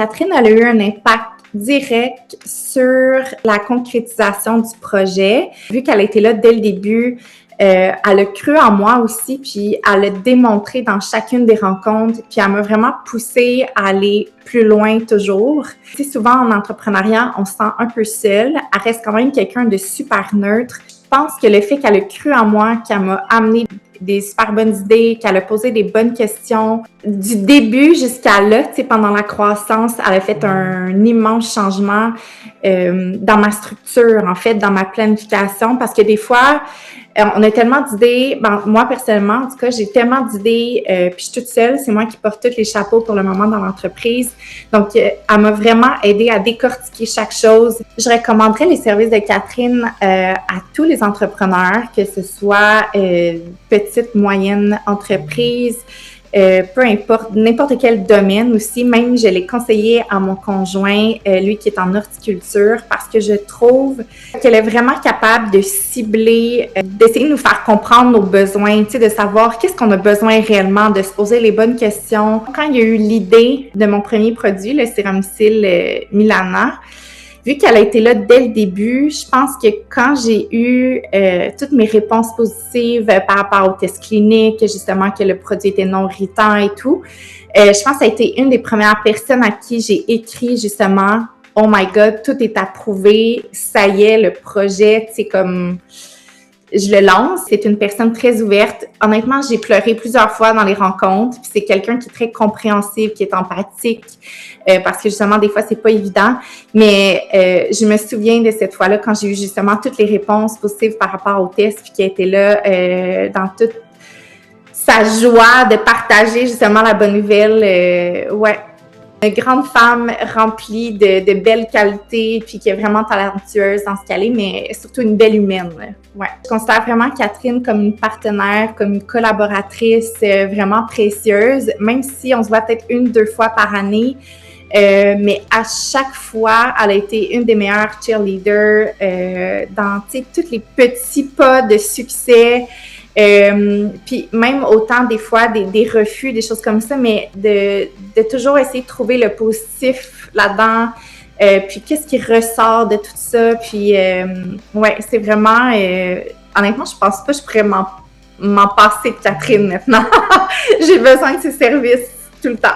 Catherine, elle a eu un impact direct sur la concrétisation du projet. Vu qu'elle était là dès le début, elle a cru en moi aussi, puis elle a démontré dans chacune des rencontres, puis elle m'a vraiment poussée à aller plus loin toujours. Tu sais, souvent en entrepreneuriat, on se sent un peu seule. Elle reste quand même quelqu'un de super neutre. Je pense que le fait qu'elle a cru en moi, qu'elle m'a amené des super bonnes idées, qu'elle a posé des bonnes questions. Du début jusqu'à là, tu sais, pendant la croissance, elle a fait un immense changement dans ma structure, en fait, dans ma planification, parce que des fois, on a tellement d'idées. Ben, moi, personnellement, en tout cas, j'ai tellement d'idées, puis je suis toute seule. C'est moi qui porte tous les chapeaux pour le moment dans l'entreprise. Donc, elle m'a vraiment aidée à décortiquer chaque chose. Je recommanderais les services de Catherine à tous les entrepreneurs, que ce soit petite, moyenne entreprise, peu importe, n'importe quel domaine aussi. Même, je l'ai conseillé à mon conjoint, lui qui est en horticulture, parce que je trouve qu'elle est vraiment capable de cibler, d'essayer de nous faire comprendre nos besoins, tu sais, de savoir qu'est-ce qu'on a besoin réellement, de se poser les bonnes questions. Quand il y a eu l'idée de mon premier produit, le Céramycil Milana, vu qu'elle a été là dès le début, je pense que quand j'ai eu toutes mes réponses positives par rapport aux tests cliniques, justement que le produit était non irritant et tout, je pense que ça a été une des premières personnes à qui j'ai écrit justement « Oh my God, tout est approuvé, ça y est, le projet, c'est comme... » Je le lance. C'est une personne très ouverte. Honnêtement, j'ai pleuré plusieurs fois dans les rencontres. Puis c'est quelqu'un qui est très compréhensif, qui est empathique, parce que justement, des fois, c'est pas évident. Mais je me souviens de cette fois-là quand j'ai eu justement toutes les réponses positives par rapport au test, puis qui a été là dans toute sa joie de partager justement la bonne nouvelle. Ouais. Une grande femme remplie de belles qualités, puis qui est vraiment talentueuse dans ce qu'elle est, mais surtout une belle humaine. Ouais. Je considère vraiment Catherine comme une partenaire, comme une collaboratrice vraiment précieuse, même si on se voit peut-être 1-2 fois par année. Mais à chaque fois, elle a été une des meilleures cheerleaders dans tous les petits pas de succès. Puis même autant des fois des refus, des choses comme ça, mais de toujours essayer de trouver le positif là-dedans, puis qu'est-ce qui ressort de tout ça, puis ouais, c'est vraiment, honnêtement, je pense pas que je pourrais m'en passer de Catherine maintenant. J'ai besoin de ses services tout le temps.